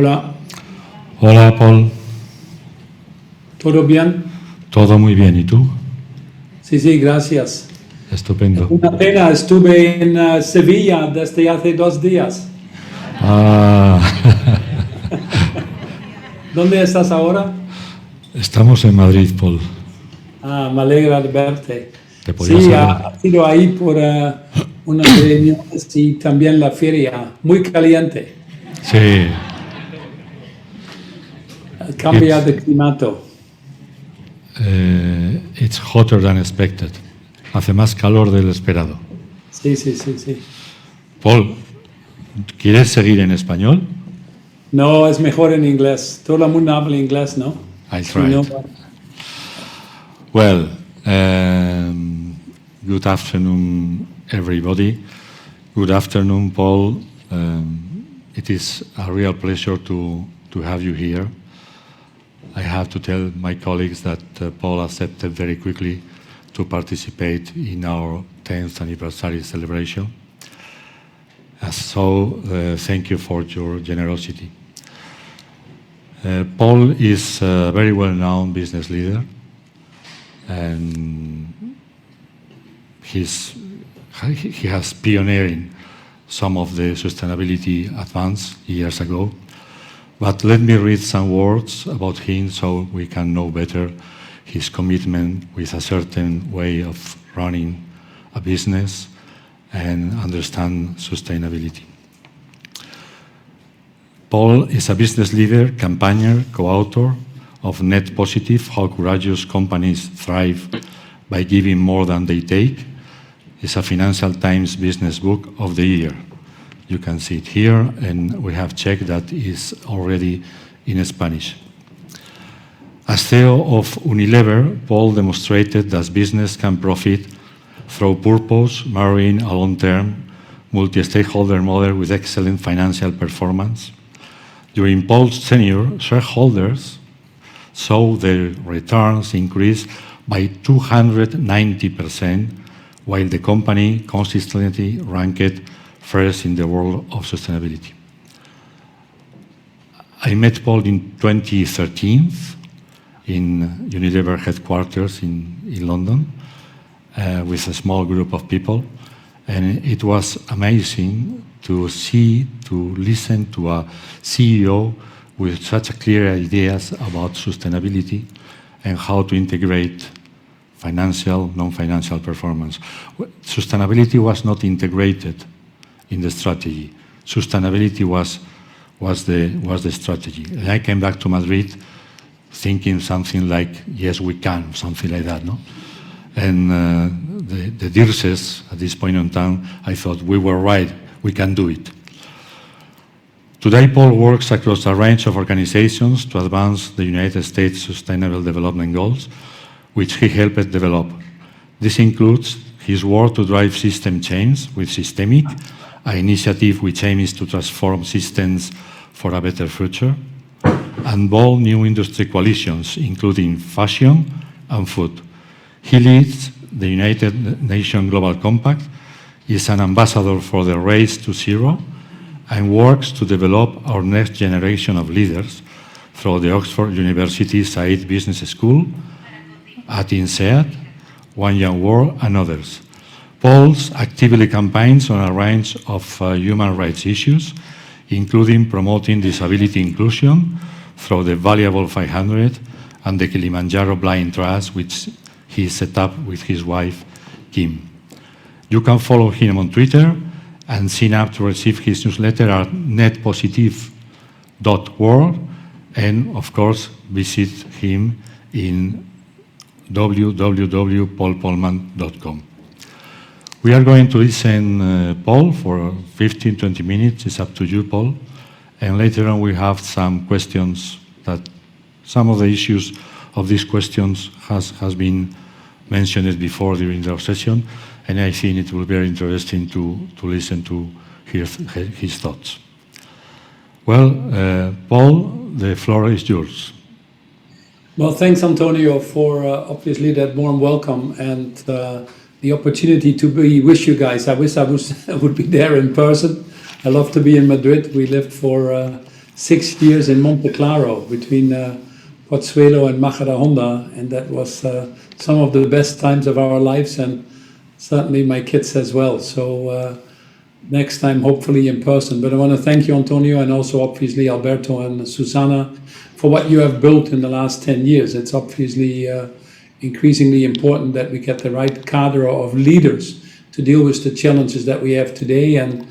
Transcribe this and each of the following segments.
Hola. Hola, Paul. ¿Todo bien? Todo muy bien. ¿Y tú? Sí, gracias. Estupendo. Una pena, estuve en Sevilla desde hace 2 días. Ah, ¿Dónde estás ahora? estamos en Madrid, Paul. Me alegra de verte. ¿Te podías Sí, saber? ha sido ahí por unas reuniones y también la feria. Muy caliente. Sí. Cambia de climato. It's hotter than expected. Hace más calor del esperado. Sí. Paul, ¿quieres seguir en español? No, es mejor en inglés. Todo el mundo habla inglés, ¿no? I Si tried. no, Well, good afternoon, everybody. Good afternoon, Paul. It is a real pleasure to have you here. I have to tell my colleagues that Paul accepted very quickly to participate in our 10th anniversary celebration. So thank you for your generosity. Paul is a very well-known business leader, and he has pioneering some of the sustainability advance years ago. But let me read some words about him so we can know better his commitment with a certain way of running a business and understand sustainability. Paul is a business leader, campaigner, co-author of Net Positive, How Courageous Companies Thrive by Giving More Than They Take. It's a Financial Times Business Book of the Year. You can see it here, and we have checked that it's already in Spanish. As CEO of Unilever, Paul demonstrated that business can profit through purpose, marrying a long-term, multi-stakeholder model with excellent financial performance. During Paul's tenure, shareholders saw their returns increase by 290%, while the company consistently ranked first in the world of sustainability. I met Paul in 2013 in Unilever headquarters in London with a small group of people, and it was amazing to listen to a CEO with such clear ideas about sustainability and how to integrate financial, non-financial performance. Sustainability was not integrated in the strategy. Sustainability was the strategy. And I came back to Madrid thinking something like, yes, we can, something like that, no? And the DIRSes, at this point in time, I thought we were right, we can do it. Today, Paul works across a range of organizations to advance the United States Sustainable Development Goals, which he helped develop. This includes his work to drive system change with Systemic, an initiative which aims to transform systems for a better future, and bold new industry coalitions, including fashion and food. He leads the United Nations Global Compact, is an ambassador for the Race to Zero, and works to develop our next generation of leaders through the Oxford University Said Business School, at INSEAD, One Young World, and others. Paul actively campaigns on a range of human rights issues, including promoting disability inclusion through the Valuable 500 and the Kilimanjaro Blind Trust, which he set up with his wife, Kim. You can follow him on Twitter and sign up to receive his newsletter at netpositive.world, and of course visit him in www.paulpolman.com. We are going to listen Paul for 15-20 minutes. It's up to you, Paul. And later on we have some questions that some of the issues of these questions has been mentioned before during our session, and I think it will be very interesting to listen to his thoughts. Well, Paul, the floor is yours. Well, thanks, Antonio, for obviously that warm welcome and the opportunity to be with you guys. I wish I would be there in person. I love to be in Madrid. We lived for 6 years in Monte Claro between Pozuelo and Majadahonda, and that was some of the best times of our lives, and certainly my kids as well. So next time, hopefully in person. But I want to thank you, Antonio, and also obviously Alberto and Susana for what you have built in the last 10 years. It's obviously increasingly important that we get the right cadre of leaders to deal with the challenges that we have today, and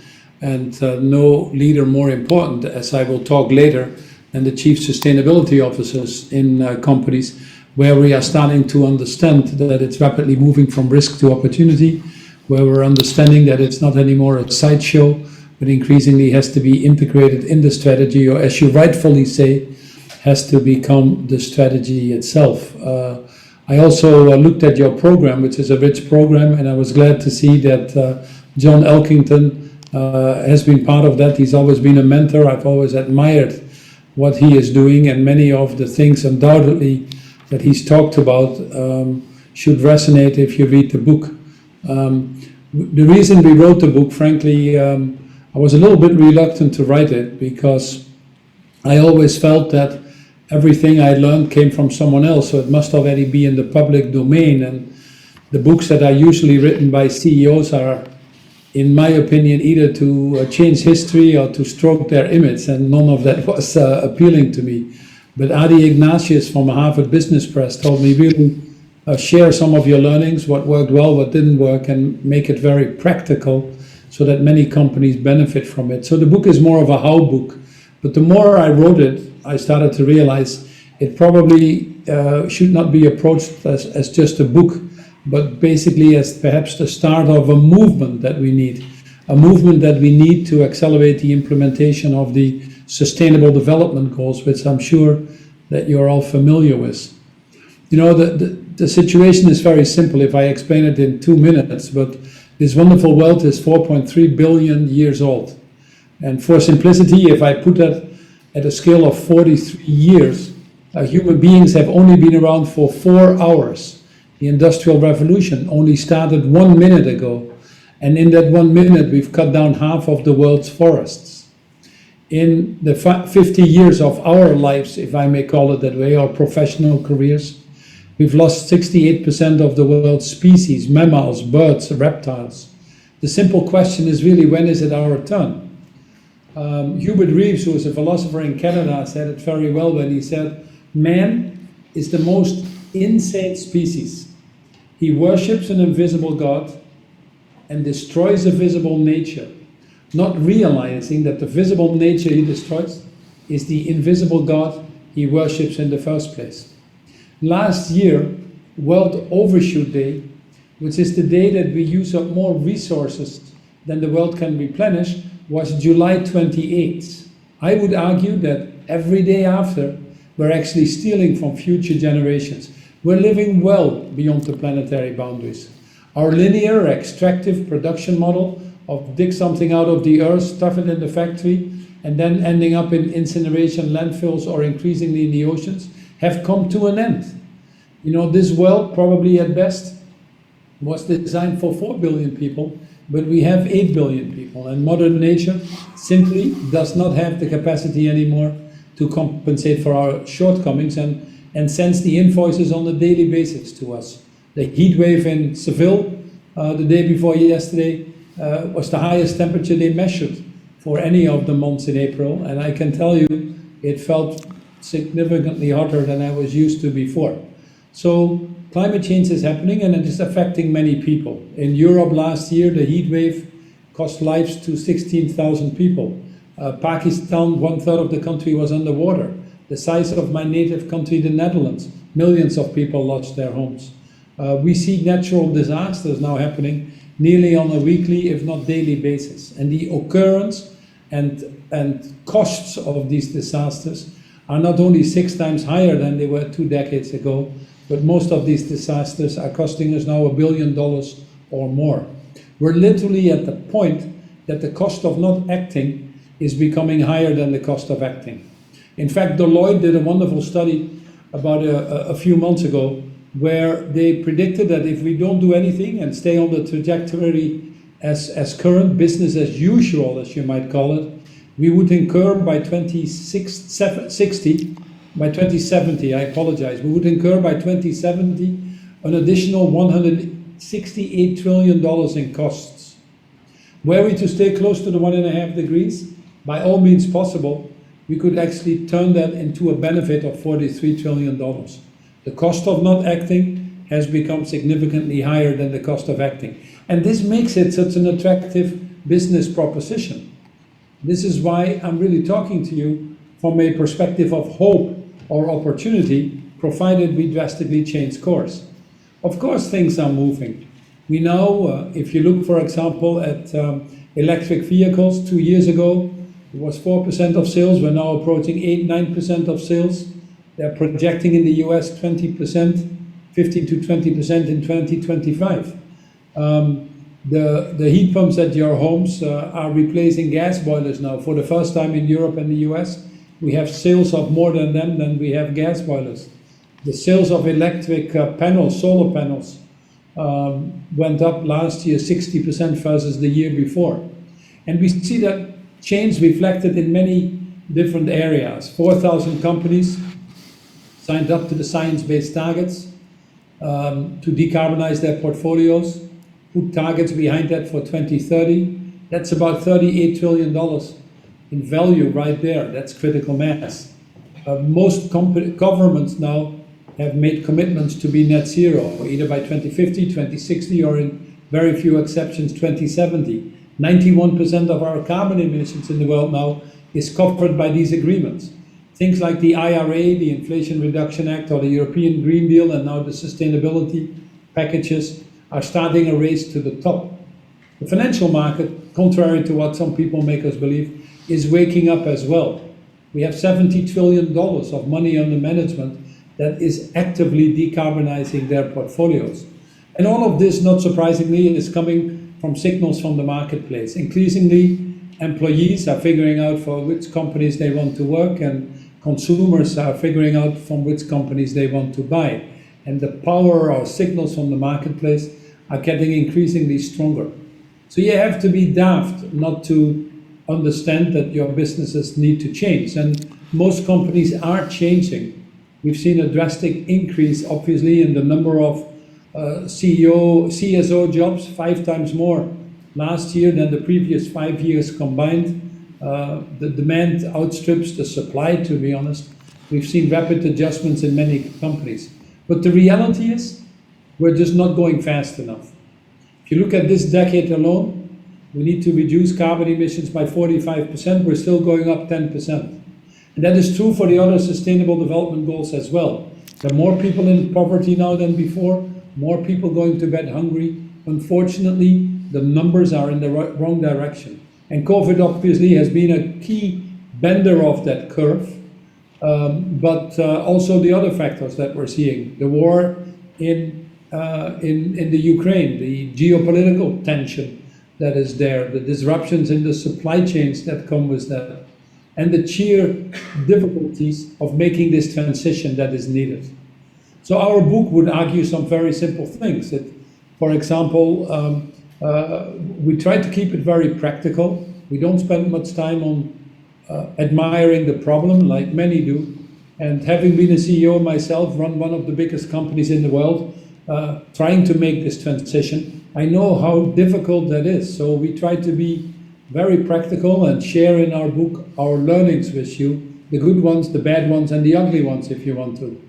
no leader more important, as I will talk later, than the chief sustainability officers in companies, where we are starting to understand that it's rapidly moving from risk to opportunity, where we're understanding that it's not anymore a sideshow, but increasingly has to be integrated in the strategy, or as you rightfully say, has to become the strategy itself. I also looked at your program, which is a rich program, and I was glad to see that John Elkington has been part of that. He's always been a mentor. I've always admired what he is doing, and many of the things undoubtedly that he's talked about should resonate if you read the book. The reason we wrote the book, frankly, I was a little bit reluctant to write it, because I always felt that everything I learned came from someone else, so it must already be in the public domain. And the books that are usually written by CEOs are, in my opinion, either to change history or to stroke their image, and none of that was appealing to me. But Adi Ignatius from Harvard Business Press told me, really share some of your learnings, what worked well, what didn't work, and make it very practical so that many companies benefit from it. So the book is more of a how book. But the more I wrote it, I started to realize it probably should not be approached as just a book, but basically as perhaps the start of a movement that we need. A movement that we need to accelerate the implementation of the Sustainable Development Goals, which I'm sure that you're all familiar with. You know, the situation is very simple if I explain it in 2 minutes, but this wonderful world is 4.3 billion years old. And for simplicity, if I put that at a scale of 43 years, human beings have only been around for 4 hours. The Industrial Revolution only started 1 minute ago. And in that 1 minute, we've cut down half of the world's forests. In the 50 years of our lives, if I may call it that way, our professional careers, we've lost 68% of the world's species, mammals, birds, reptiles. The simple question is really, when is it our turn? Hubert Reeves, who is a philosopher in Canada, said it very well when he said, man is the most insane species. He worships an invisible God and destroys a visible nature, not realizing that the visible nature he destroys is the invisible God he worships in the first place. Last year, World Overshoot Day, which is the day that we use up more resources than the world can replenish, was July 28th. I would argue that every day after, we're actually stealing from future generations. We're living well beyond the planetary boundaries. Our linear extractive production model of dig something out of the earth, stuff it in the factory, and then ending up in incineration landfills or increasingly in the oceans, have come to an end. You know, this world probably at best was designed for 4 billion people, but we have 8 billion people, and modern nature simply does not have the capacity anymore to compensate for our shortcomings and sends the invoices on a daily basis to us. The heat wave in Seville the day before yesterday was the highest temperature they measured for any of the months in April, and I can tell you it felt significantly hotter than I was used to before. So climate change is happening, and it is affecting many people. In Europe last year, the heat wave cost lives to 16,000 people. Pakistan, 1/3 of the country was underwater. The size of my native country, the Netherlands, millions of people lost their homes. We see natural disasters now happening nearly on a weekly, if not daily basis. And the occurrence and costs of these disasters are not only 6 times higher than they were 2 decades ago, but most of these disasters are costing us now $1 billion or more. We're literally at the point that the cost of not acting is becoming higher than the cost of acting. In fact, Deloitte did a wonderful study about a few months ago where they predicted that if we don't do anything and stay on the trajectory as current, business as usual, as you might call it, we would incur by 2070, I apologize, we would incur by 2070 an additional $168 trillion in costs. Were we to stay close to the 1.5 degrees, by all means possible, we could actually turn that into a benefit of $43 trillion. The cost of not acting has become significantly higher than the cost of acting. And this makes it such an attractive business proposition. This is why I'm really talking to you from a perspective of hope or opportunity, provided we drastically change course. Of course, things are moving. We know, if you look, for example, at electric vehicles, 2 years ago, it was 4% of sales. We're now approaching 8-9% of sales. They're projecting in the US 20%, 15 to 20% in 2025. The heat pumps at your homes are replacing gas boilers now. For the first time in Europe and the US, we have sales of more than them than we have gas boilers. The sales of electric panels, solar panels, went up last year 60% versus the year before. And we see that change reflected in many different areas. 4,000 companies signed up to the science-based targets to decarbonize their portfolios, put targets behind that for 2030. That's about $38 trillion in value right there. That's critical mass. Most governments now have made commitments to be net zero, either by 2050, 2060, or in very few exceptions, 2070. 91% of our carbon emissions in the world now is covered by these agreements. Things like the IRA, the Inflation Reduction Act, or the European Green Deal, and now the sustainability packages are starting a race to the top. The financial market, contrary to what some people make us believe, is waking up as well. We have $70 trillion of money under management that is actively decarbonizing their portfolios. And all of this, not surprisingly, is coming from signals from the marketplace. Increasingly, employees are figuring out for which companies they want to work, and consumers are figuring out from which companies they want to buy. And the power or signals from the marketplace are getting increasingly stronger. So you have to be daft not to understand that your businesses need to change. And most companies are changing. We've seen a drastic increase, obviously, in the number of CSO jobs, 5 times more last year than the previous 5 years combined. The demand outstrips the supply, to be honest. We've seen rapid adjustments in many companies. But the reality is, we're just not going fast enough. If you look at this decade alone, we need to reduce carbon emissions by 45%. We're still going up 10%. And that is true for the other sustainable development goals as well. There are more people in poverty now than before, more people going to bed hungry. Unfortunately, the numbers are in the wrong direction. And COVID obviously has been a key bender of that curve, but also the other factors that we're seeing. The war in the Ukraine, the geopolitical tension that is there, the disruptions in the supply chains that come with that, and the sheer difficulties of making this transition that is needed. So our book would argue some very simple things. That, for example, we try to keep it very practical. We don't spend much time on admiring the problem like many do. And having been a CEO myself, run one of the biggest companies in the world, trying to make this transition, I know how difficult that is. So we try to be very practical and share in our book our learnings with you, the good ones, the bad ones, and the ugly ones if you want to.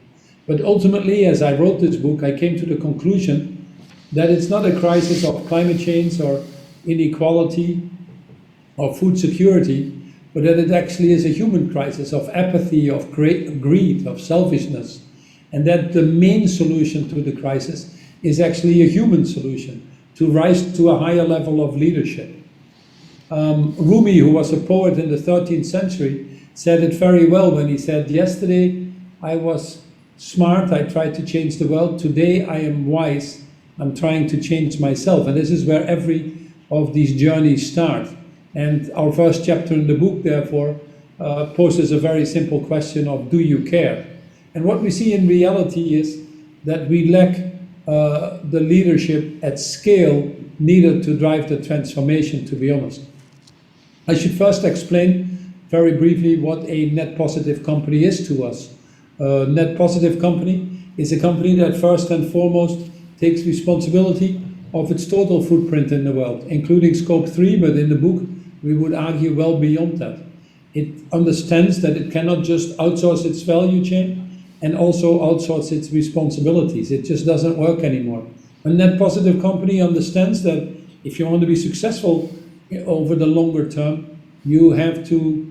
But ultimately, as I wrote this book, I came to the conclusion that it's not a crisis of climate change or inequality or food security, but that it actually is a human crisis of apathy, of greed, of selfishness, and that the main solution to the crisis is actually a human solution, to rise to a higher level of leadership. Rumi, who was a poet in the 13th century, said it very well when he said, "Yesterday I was smart, I tried to change the world. Today I am wise, I'm trying to change myself." And this is where every of these journeys start. And our first chapter in the book, therefore, poses a very simple question of, do you care? And what we see in reality is that we lack the leadership at scale needed to drive the transformation, to be honest. I should first explain very briefly what a net positive company is to us. A net positive company is a company that first and foremost takes responsibility of its total footprint in the world, including scope 3, but in the book we would argue well beyond that. It understands that it cannot just outsource its value chain and also outsource its responsibilities. It just doesn't work anymore. A net positive company understands that if you want to be successful over the longer term, you have to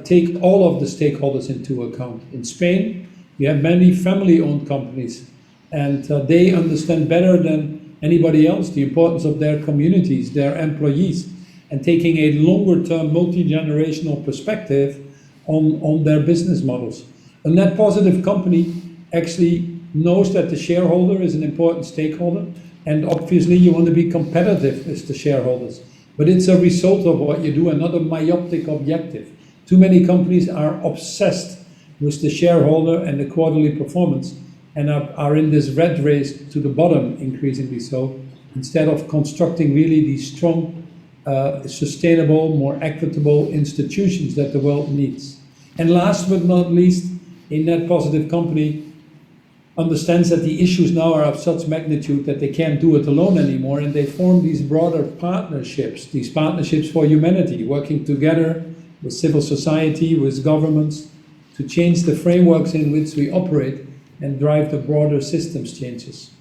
take all of the stakeholders into account. In Spain, you have many family-owned companies, and they understand better than anybody else the importance of their communities, their employees, and taking a longer-term, multi-generational perspective on their business models. A net positive company actually knows that the shareholder is an important stakeholder, and obviously you want to be competitive with the shareholders. But it's a result of what you do and not a myopic objective. Too many companies are obsessed with the shareholder and the quarterly performance and are in this red race to the bottom, increasingly so, instead of constructing really these strong, sustainable, more equitable institutions that the world needs. And last but not least, a net positive company understands that the issues now are of such magnitude that they can't do it alone anymore, and they form these broader partnerships, these partnerships for humanity, working together with civil society, with governments, to change the frameworks in which we operate and drive the broader systems changes.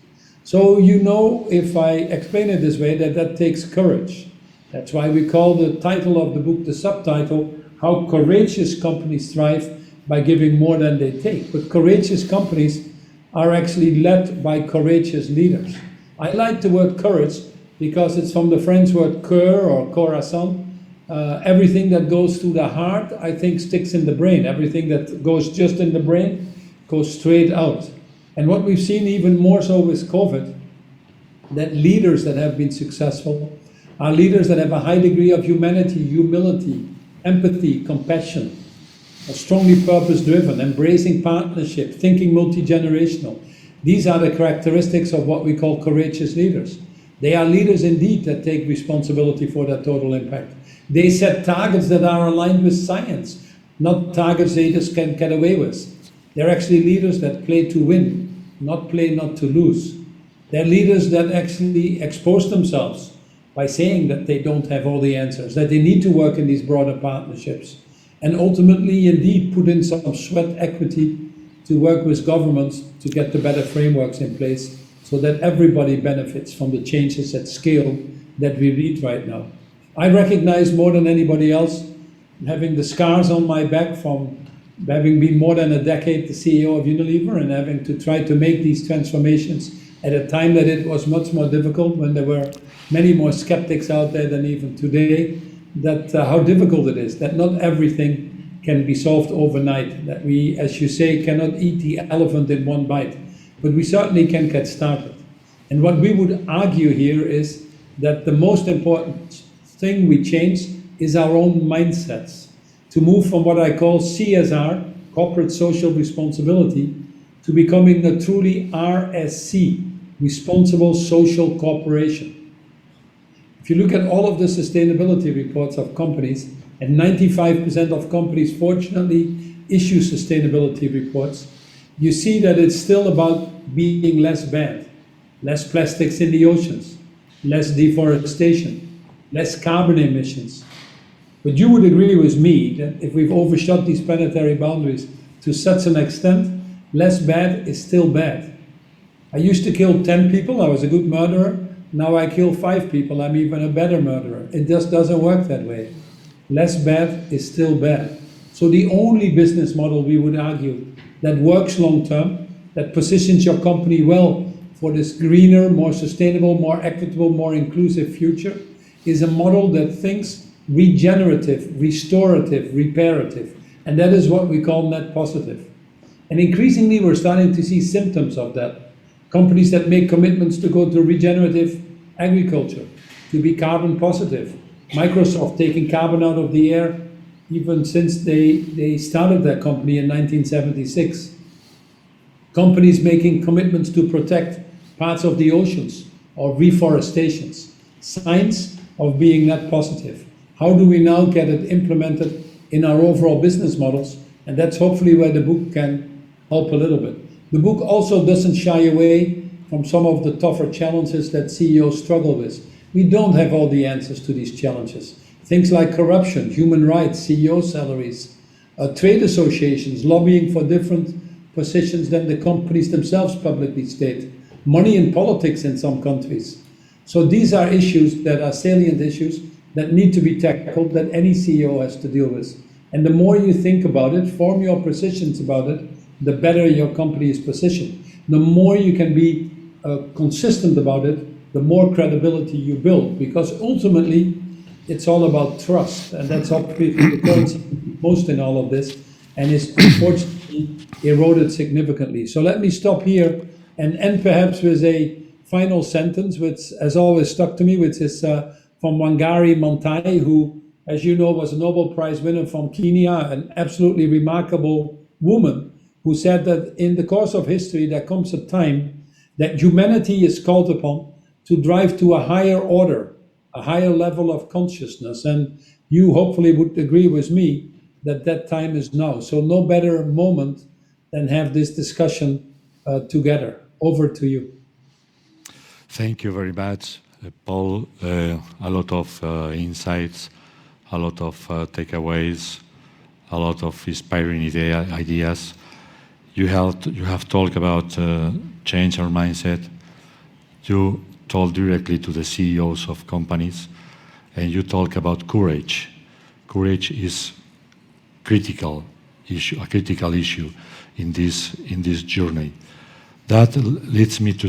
So you know, if I explain it this way, that takes courage. That's why we call the title of the book, the subtitle, How Courageous Companies Thrive by Giving More Than They Take. But courageous companies are actually led by courageous leaders. I like the word courage because it's from the French word cœur or corazon. Everything that goes to the heart, I think, sticks in the brain. Everything that goes just in the brain goes straight out. And what we've seen even more so with COVID, that leaders that have been successful are leaders that have a high degree of humanity, humility, empathy, compassion, are strongly purpose-driven, embracing partnership, thinking multi-generational. These are the characteristics of what we call courageous leaders. They are leaders indeed that take responsibility for their total impact. They set targets that are aligned with science, not targets they just can get away with. They're actually leaders that play to win, not play not to lose. They're leaders that actually expose themselves by saying that they don't have all the answers, that they need to work in these broader partnerships, and ultimately, indeed, put in some sweat equity to work with governments to get the better frameworks in place so that everybody benefits from the changes at scale that we read right now. I recognize more than anybody else, having the scars on my back from having been more than a decade the CEO of Unilever and having to try to make these transformations at a time that it was much more difficult, when there were many more skeptics out there than even today, that how difficult it is, that not everything can be solved overnight, that we, as you say, cannot eat the elephant in one bite, but we certainly can get started. And what we would argue here is that the most important thing we change is our own mindsets, to move from what I call CSR, corporate social responsibility, to becoming a truly RSC, responsible social corporation. If you look at all of the sustainability reports of companies, and 95% of companies fortunately issue sustainability reports, you see that it's still about being less bad, less plastics in the oceans, less deforestation, less carbon emissions. But you would agree with me that if we've overshot these planetary boundaries to such an extent, less bad is still bad. I used to kill 10 people, I was a good murderer. Now I kill 5 people, I'm even a better murderer. It just doesn't work that way. Less bad is still bad. So the only business model, we would argue, that works long term, that positions your company well for this greener, more sustainable, more equitable, more inclusive future, is a model that thinks regenerative, restorative, reparative. And that is what we call net positive. And increasingly we're starting to see symptoms of that. Companies that make commitments to go to regenerative agriculture, to be carbon positive. Microsoft taking carbon out of the air even since they started their company in 1976. Companies making commitments to protect parts of the oceans or reforestations. Signs of being net positive. How do we now get it implemented in our overall business models? And that's hopefully where the book can help a little bit. The book also doesn't shy away from some of the tougher challenges that CEOs struggle with. We don't have all the answers to these challenges. Things like corruption, human rights, CEO salaries, trade associations, lobbying for different positions than the companies themselves publicly state, money in politics in some countries. So these are issues that are salient issues that need to be tackled, that any CEO has to deal with. And the more you think about it, form your positions about it, the better your company is positioned. The more you can be consistent about it, the more credibility you build, because ultimately it's all about trust, and that's obviously the currency most in all of this, and is unfortunately eroded significantly. So let me stop here and end perhaps with a final sentence, which has always stuck to me, which is from Wangari Maathai, who, as you know, was a Nobel Prize winner from Kenya, an absolutely remarkable woman, who said that in the course of history there comes a time that humanity is called upon to drive to a higher order, a higher level of consciousness. And you hopefully would agree with me that that time is now. So no better moment than have this discussion together. Over to you. Thank you very much, Paul. A lot of insights, a lot of takeaways, a lot of inspiring ideas. You have talked about change our mindset. You told directly to the CEOs of companies, and you talk about courage. Courage is a critical issue in this journey. That leads me to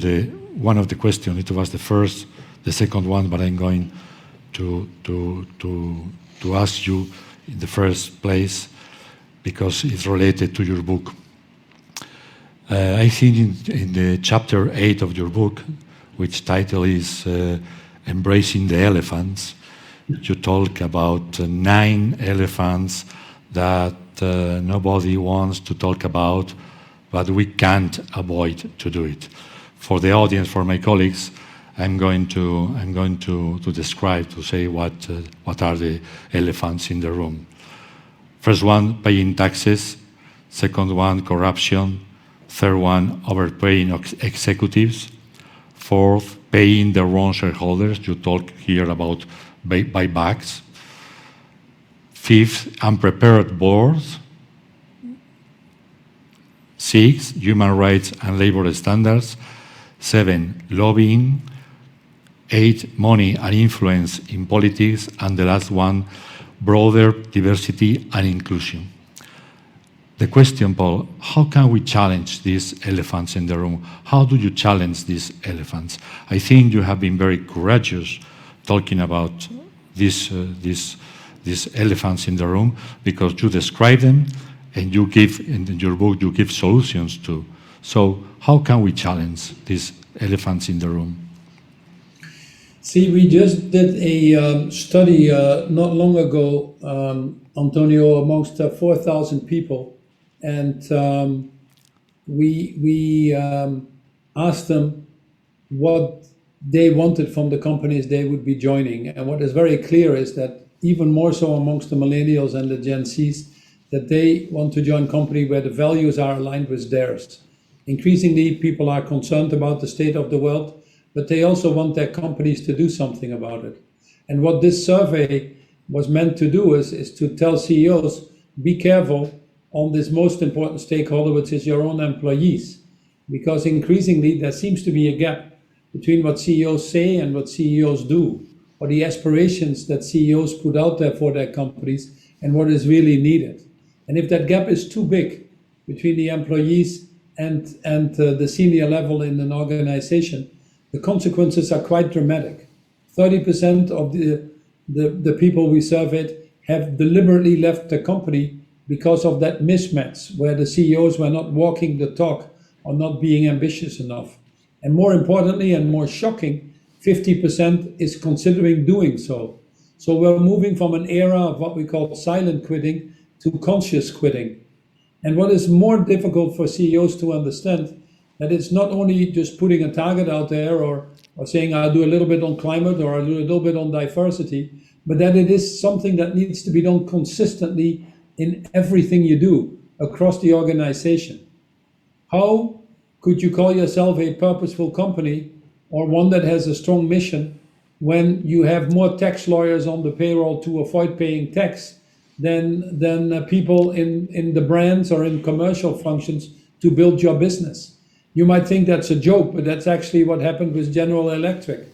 one of the questions. It was the second one, but I'm going to ask you in the first place because it's related to your book. I think in the chapter 8 of your book, which title is Embracing the Elephants, you talk about 9 elephants that nobody wants to talk about, but we can't avoid to do it. For the audience, for my colleagues, I'm going to describe, to say what are the elephants in the room. First one, paying taxes. Second one, corruption. Third one, overpaying executives. Fourth, paying the wrong shareholders. You talk here about buybacks. Fifth, unprepared boards. 6, human rights and labor standards. 7, lobbying. 8, money and influence in politics. And the last one, broader diversity and inclusion. The question, Paul, how can we challenge these elephants in the room? How do you challenge these elephants? I think you have been very courageous talking about these elephants in the room, because you describe them and you give, in your book, you give solutions to. So how can we challenge these elephants in the room? See, we just did a study not long ago, Antonio, amongst 4,000 people. And we asked them what they wanted from the companies they would be joining. And what is very clear is that even more so amongst the millennials and the Gen Zs, that they want to join a company where the values are aligned with theirs. Increasingly, people are concerned about the state of the world, but they also want their companies to do something about it. And what this survey was meant to do is to tell CEOs, be careful on this most important stakeholder, which is your own employees. Because increasingly, there seems to be a gap between what CEOs say and what CEOs do, or the aspirations that CEOs put out there for their companies and what is really needed. And if that gap is too big between the employees and the senior level in an organization, the consequences are quite dramatic. 30% of the people we surveyed have deliberately left the company because of that mismatch, where the CEOs were not walking the talk or not being ambitious enough. And more importantly and more shocking, 50% is considering doing so. So we're moving from an era of what we call silent quitting to conscious quitting. And what is more difficult for CEOs to understand, that it's not only just putting a target out there or saying I'll do a little bit on climate or I'll do a little bit on diversity, but that it is something that needs to be done consistently in everything you do across the organization. How could you call yourself a purposeful company or one that has a strong mission when you have more tax lawyers on the payroll to avoid paying tax than people in the brands or in commercial functions to build your business? You might think that's a joke, but that's actually what happened with General Electric,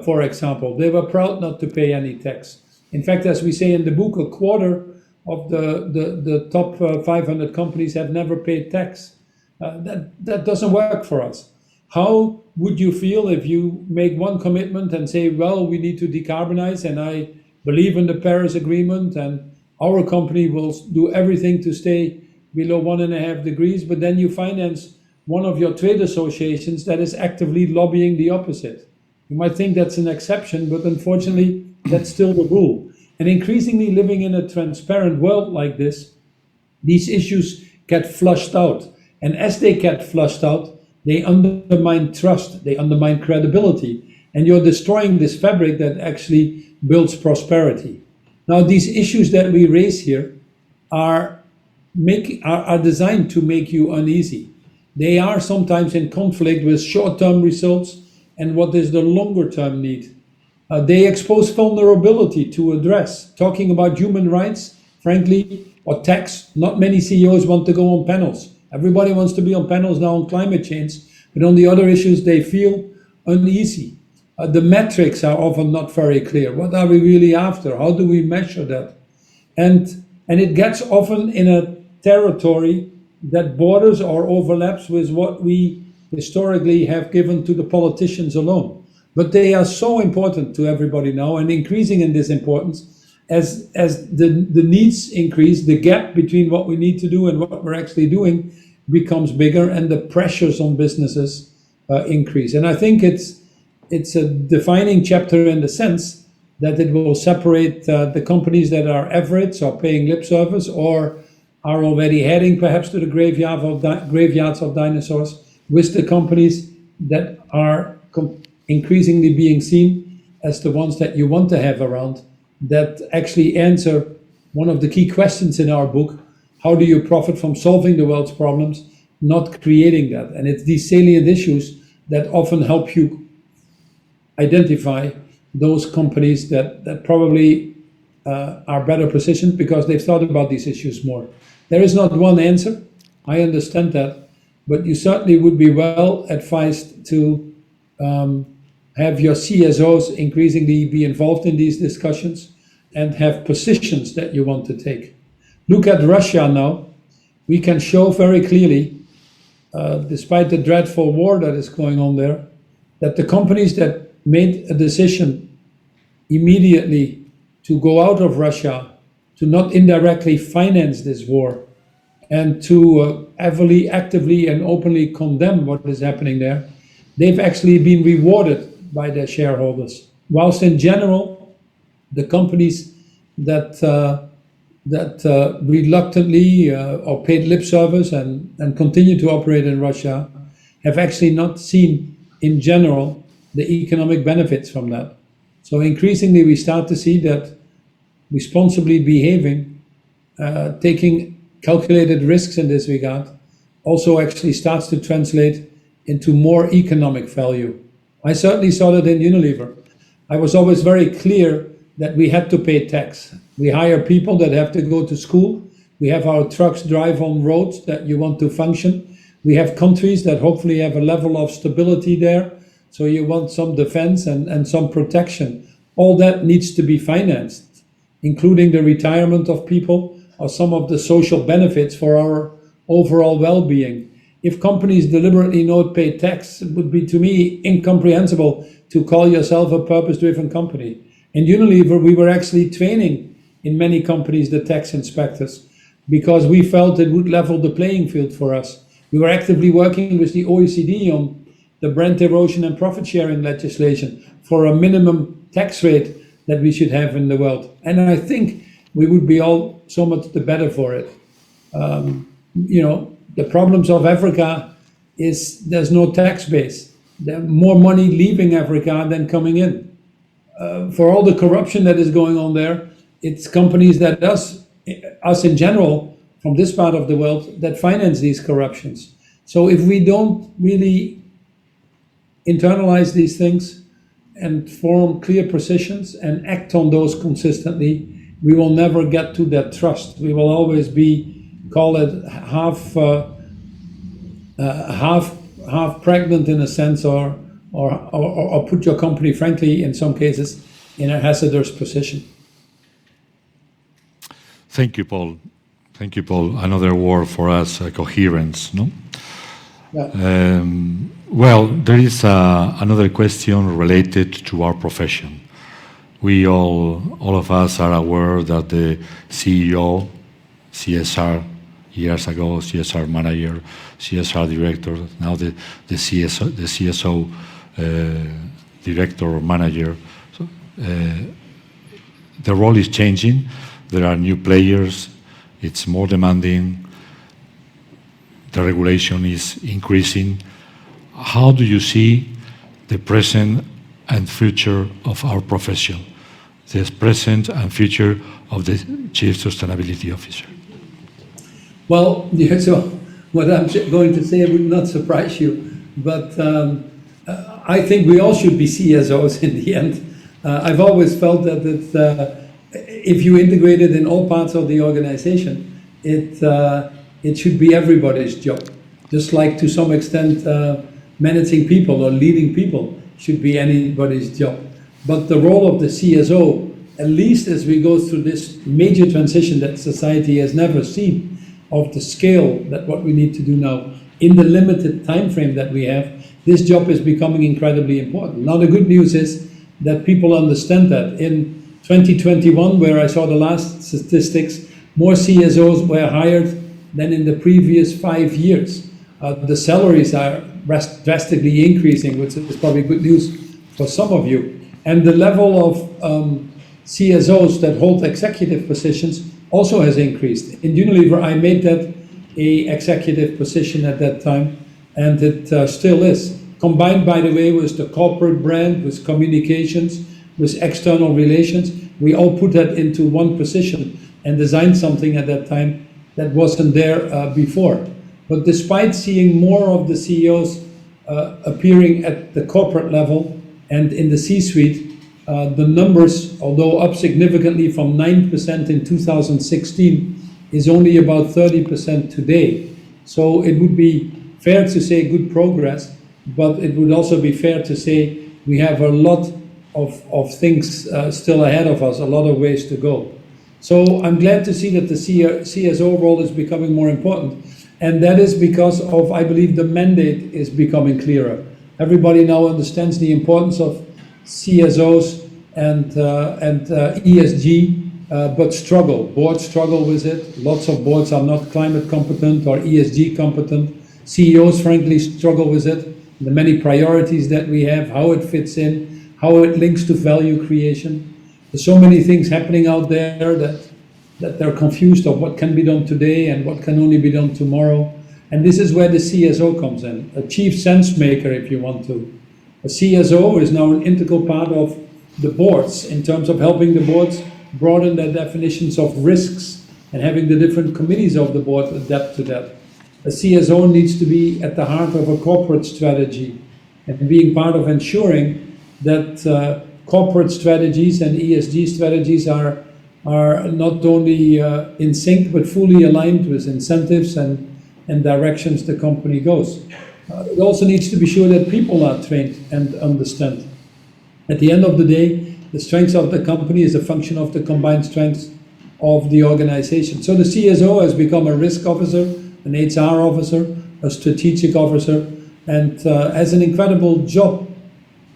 for example. They were proud not to pay any tax. In fact, as we say in the book, a quarter of the top 500 companies have never paid tax. That doesn't work for us. How would you feel if you make one commitment and say, well, we need to decarbonize, and I believe in the Paris Agreement, and our company will do everything to stay below 1.5 degrees, but then you finance one of your trade associations that is actively lobbying the opposite? You might think that's an exception, but unfortunately, that's still the rule. And increasingly living in a transparent world like this, these issues get flushed out. And as they get flushed out, they undermine trust, they undermine credibility, and you're destroying this fabric that actually builds prosperity. Now, these issues that we raise here are designed to make you uneasy. They are sometimes in conflict with short-term results and what is the longer-term need. They expose vulnerability to address. Talking about human rights, frankly, or tax, not many CEOs want to go on panels. Everybody wants to be on panels now on climate change, but on the other issues, they feel uneasy. The metrics are often not very clear. What are we really after? How do we measure that? And it gets often in a territory that borders or overlaps with what we historically have given to the politicians alone. But they are so important to everybody now, and increasing in this importance as the needs increase. The gap between what we need to do and what we're actually doing becomes bigger, and the pressures on businesses increase. And I think it's a defining chapter in the sense that it will separate the companies that are average or paying lip service or are already heading perhaps to the graveyards of dinosaurs, with the companies that are increasingly being seen as the ones that you want to have around, that actually answer one of the key questions in our book: how do you profit from solving the world's problems, not creating that? And it's these salient issues that often help you identify those companies that probably are better positioned because they've thought about these issues more. There is not one answer, I understand that, but you certainly would be well advised to have your CSOs increasingly be involved in these discussions and have positions that you want to take. Look at Russia now. We can show very clearly, despite the dreadful war that is going on there, that the companies that made a decision immediately to go out of Russia, to not indirectly finance this war, and to heavily, actively, and openly condemn what is happening there, they've actually been rewarded by their shareholders. Whilst in general, the companies that reluctantly or paid lip service and continue to operate in Russia have actually not seen, in general, the economic benefits from that. So increasingly, we start to see that responsibly behaving, taking calculated risks in this regard, also actually starts to translate into more economic value. I certainly saw that in Unilever. I was always very clear that we had to pay tax. We hire people that have to go to school. We have our trucks drive on roads that you want to function. We have countries that hopefully have a level of stability there. So you want some defense and some protection. All that needs to be financed, including the retirement of people or some of the social benefits for our overall well-being. If companies deliberately not pay tax, it would be, to me, incomprehensible to call yourself a purpose-driven company. In Unilever, we were actually training in many companies the tax inspectors because we felt it would level the playing field for us. We were actively working with the OECD on the brand erosion and profit sharing legislation for a minimum tax rate that we should have in the world. And I think we would be all so much the better for it. The problems of Africa is there's no tax base. There's more money leaving Africa than coming in. for all the corruption that is going on there, it's companies that us in general, from this part of the world, that finance these corruptions. So if we don't really internalize these things and form clear positions and act on those consistently, we will never get to that trust. We will always be, call it half pregnant in a sense, or put your company, frankly, in some cases, in a hazardous position. Thank you, Paul. Thank you, Paul. Another word for us, coherence, no? Yeah. Well, there is another question related to our profession. We all of us are aware that the CEO, CSR, years ago, CSR manager, CSR director, now the CSO director or manager. So, the role is changing. There are new players. It's more demanding. The regulation is increasing. How do you see the present and future of our profession? The present and future of the Chief Sustainability Officer? Well, yeah, so what I'm going to say would not surprise you, but I think we all should be CSOs in the end. I've always felt that if you integrate it in all parts of the organization, it should be everybody's job. Just like to some extent managing people or leading people should be anybody's job. But the role of the CSO, at least as we go through this major transition that society has never seen, of the scale that what we need to do now in the limited time frame that we have, this job is becoming incredibly important. Now the good news is that people understand that. In 2021, where I saw the last statistics, more CSOs were hired than in the previous 5 years. The salaries are drastically increasing, which is probably good news for some of you. And the level of CSOs that hold executive positions also has increased. In Unilever, I made that a executive position at that time, and it still is. Combined, by the way, with the corporate brand, with communications, with external relations, we all put that into one position and designed something at that time that wasn't there before. But despite seeing more of the CEOs appearing at the corporate level and in the C-suite, the numbers, although up significantly from 9% in 2016, is only about 30% today. So it would be fair to say good progress, but it would also be fair to say we have a lot of things still ahead of us, a lot of ways to go. So I'm glad to see that the CSO role is becoming more important. And that is because of, I believe, the mandate is becoming clearer. Everybody now understands the importance of CSOs and ESG, but struggle. Boards struggle with it. Lots of boards are not climate competent or ESG competent. CEOs, frankly, struggle with it. The many priorities that we have, how it fits in, how it links to value creation. There's so many things happening out there that they're confused of what can be done today and what can only be done tomorrow. And this is where the CSO comes in, a chief sense maker, if you want to. A CSO is now an integral part of the boards in terms of helping the boards broaden their definitions of risks and having the different committees of the board adapt to that. A CSO needs to be at the heart of a corporate strategy and being part of ensuring that corporate strategies and ESG strategies are not only in sync but fully aligned with incentives and directions the company goes. It also needs to be sure that people are trained and understand. At the end of the day, the strength of the company is a function of the combined strengths of the organization. So the CSO has become a risk officer, an HR officer, a strategic officer, and has an incredible job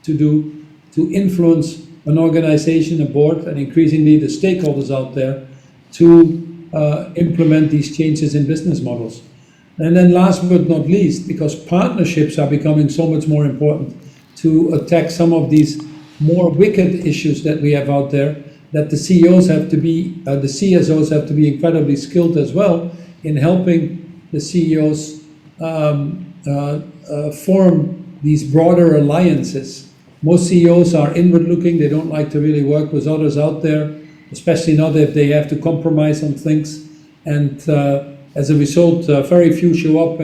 to do to influence an organization, a board, and increasingly the stakeholders out there to implement these changes in business models. And then last but not least, because partnerships are becoming so much more important to attack some of these more wicked issues that we have out there, that the CEOs have to be, the CSOs have to be incredibly skilled as well in helping the CEOs form these broader alliances, Most CEOs are inward looking. They don't like to really work with others out there, especially not if they have to compromise on things. And as a result, very few show up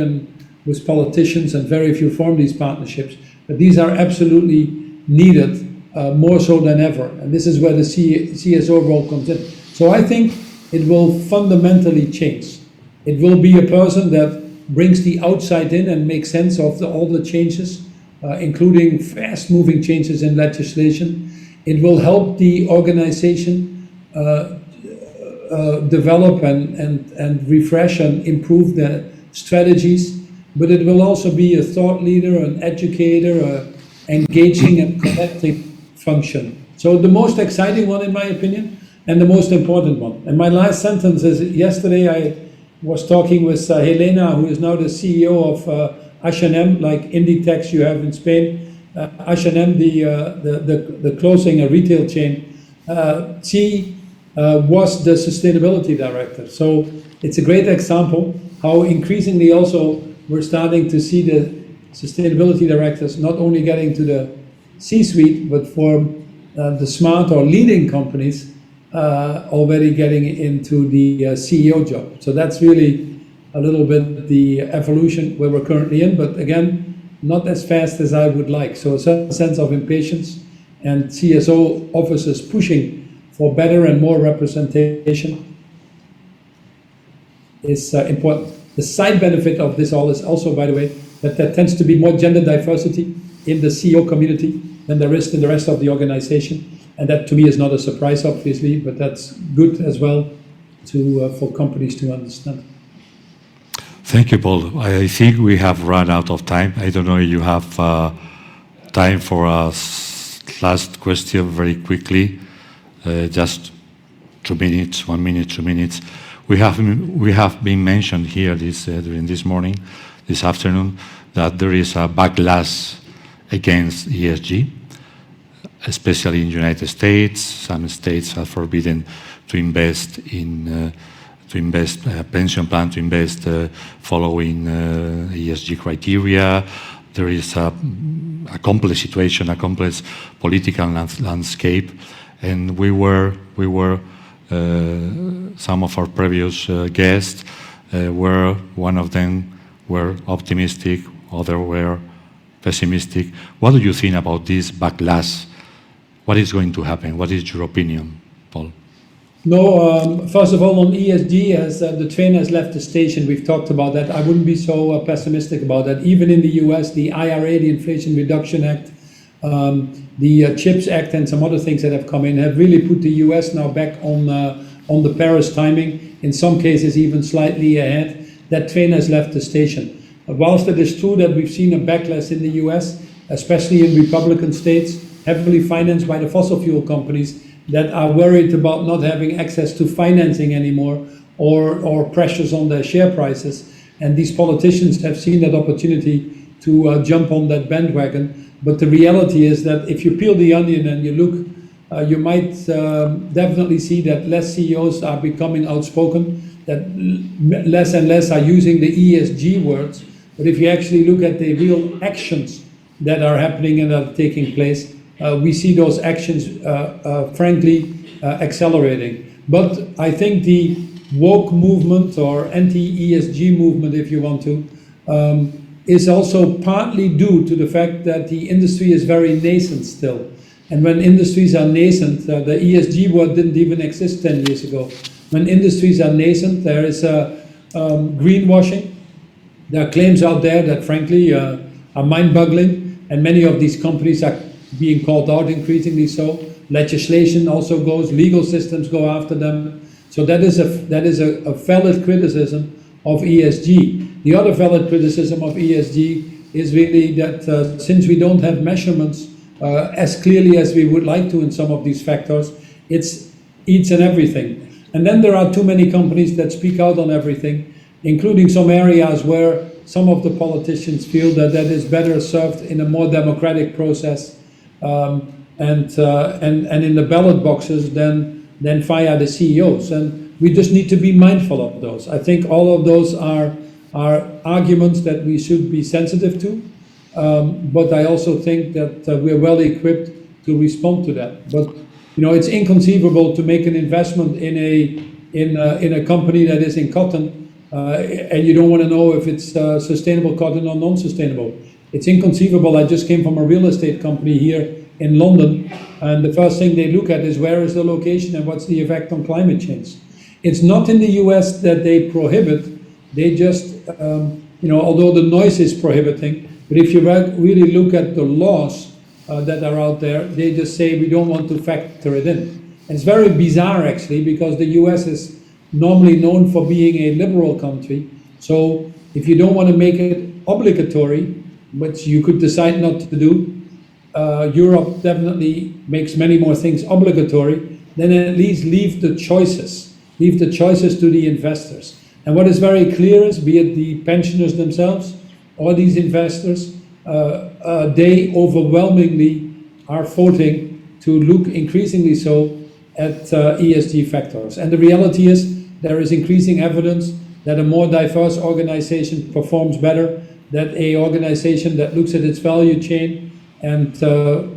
with politicians and very few form these partnerships. But these are absolutely needed, more so than ever. And this is where the CSO role comes in. So I think it will fundamentally change. It will be a person that brings the outside in and makes sense of all the changes, including fast-moving changes in legislation. It will help the organization develop and refresh and improve the strategies, but it will also be a thought leader, an educator, engaging and connecting function. So the most exciting one, in my opinion, and the most important one. And my last sentence is, yesterday I was talking with Helena, who is now the CEO of H&M, like Inditex you have in Spain. H&M, the clothing retail chain. She was the sustainability director. So it's a great example how increasingly also we're starting to see the sustainability directors not only getting to the C-suite, but for the smart or leading companies already getting into the CEO job. So that's really a little bit the evolution where we're currently in, but again, not as fast as I would like. So a certain sense of impatience and CSO officers pushing for better and more representation is important. The side benefit of this all is also, by the way, that there tends to be more gender diversity in the CEO community than there is in the rest of the organization. And that to me is not a surprise, obviously, but that's good as well for companies to understand. Thank you, Paul. I think we have run out of time. I don't know if you have time for a last question very quickly. Just 2 minutes, 1 minute, 2 minutes. We have been mentioned here during this morning, this afternoon, that there is a backlash against ESG, especially in the United States. Some states are forbidden to invest in pension plan to invest following ESG criteria. There is a complex situation, a complex political landscape, and we were some of our previous guests were, one of them were optimistic, others were pessimistic. What do you think about this backlash? What is going to happen? What is your opinion, Paul? No, first of all, on ESG, as the train has left the station, we've talked about that. I wouldn't be so pessimistic about that. Even in the US, the IRA, the Inflation Reduction Act, the CHIPS Act, and some other things that have come in have really put the US now back on the Paris timing, in some cases even slightly ahead. That train has left the station. Whilst it is true that we've seen a backlash in the US, especially in Republican states, heavily financed by the fossil fuel companies that are worried about not having access to financing anymore, or pressures on their share prices. And these politicians have seen that opportunity to jump on that bandwagon. But the reality is that if you peel the onion and you look, you might definitely see that less CEOs are becoming outspoken, that less and less are using the ESG words. But if you actually look at the real actions that are happening and are taking place, we see those actions, frankly, accelerating. But I think the woke movement, or anti-ESG movement, if you want to, is also partly due to the fact that the industry is very nascent still. And when industries are nascent, the ESG word didn't even exist 10 years ago. When industries are nascent, there is greenwashing. There are claims out there that, frankly, are mind-boggling, and many of these companies are being called out increasingly so. Legislation also goes, legal systems go after them. So that is a valid criticism of ESG. The other valid criticism of ESG is really that since we don't have measurements as clearly as we would like to in some of these factors, it's each and everything. And then there are too many companies that speak out on everything, including some areas where some of the politicians feel that is better served in a more democratic process and in the ballot boxes than via the CEOs. And we just need to be mindful of those. I think all of those are arguments that we should be sensitive to. but I also think that we're well equipped to respond to that. But it's inconceivable to make an investment in a company that is in cotton, and you don't want to know if it's sustainable cotton or non-sustainable. It's inconceivable. I just came from a real estate company here in London, and the first thing they look at is where is the location and what's the effect on climate change. It's not in the US that they prohibit. They just, although the noise is prohibiting, but if you really look at the laws that are out there, they just say we don't want to factor it in. And it's very bizarre, actually, because the US is normally known for being a liberal country. So if you don't want to make it obligatory, which you could decide not to do, Europe definitely makes many more things obligatory, then at least leave the choices to the investors. And what is very clear is, be it the pensioners themselves or these investors, they overwhelmingly are voting to look increasingly so at ESG factors. And the reality is there is increasing evidence that a more diverse organization performs better, that a organization that looks at its value chain and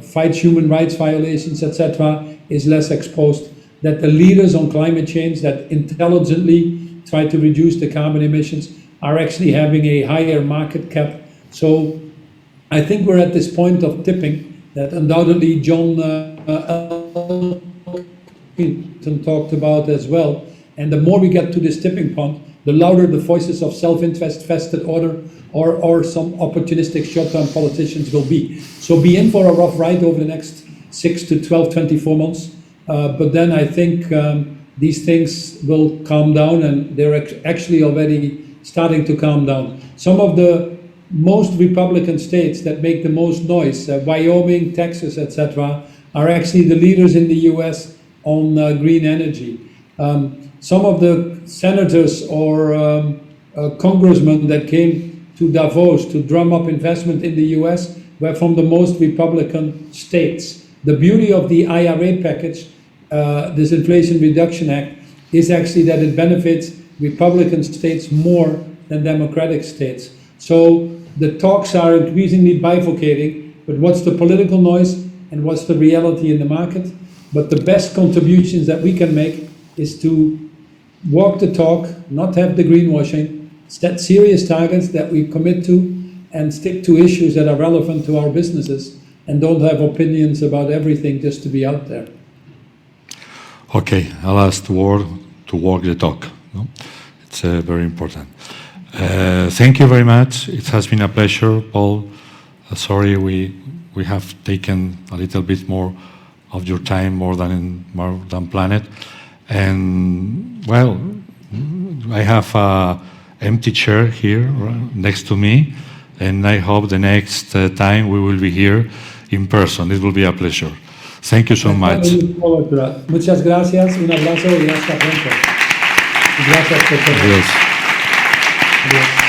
fights human rights violations, etc., is less exposed, that the leaders on climate change that intelligently try to reduce the carbon emissions are actually having a higher market cap. So I think we're at this point of tipping that undoubtedly John talked about as well. And the more we get to this tipping point, the louder the voices of self-interest, vested order, or some opportunistic short-term politicians will be. So be in for a rough ride over the next 6 to 12, 24 months. But then I think these things will calm down, and they're actually already starting to calm down. Some of the most Republican states that make the most noise, Wyoming, Texas, etc., are actually the leaders in the US on green energy. Some of the senators or congressmen that came to Davos to drum up investment in the US were from the most Republican states. The beauty of the IRA package, this Inflation Reduction Act, is actually that it benefits Republican states more than Democratic states. So the talks are increasingly bifurcating, but what's the political noise and what's the reality in the market? But the best contributions that we can make is to walk the talk, not have the greenwashing, set serious targets that we commit to, and stick to issues that are relevant to our businesses, and don't have opinions about everything just to be out there. Okay, a last word to walk the talk. No? It's very important. Thank you very much. It has been a pleasure, Paul. Sorry we have taken a little bit more of your time, more than planned. And well, I have an empty chair here next to me, and I hope the next time we will be here in person. It will be a pleasure. Thank you so much. Muchas gracias, un abrazo y hasta pronto. Gracias por todo. Adiós. Adiós.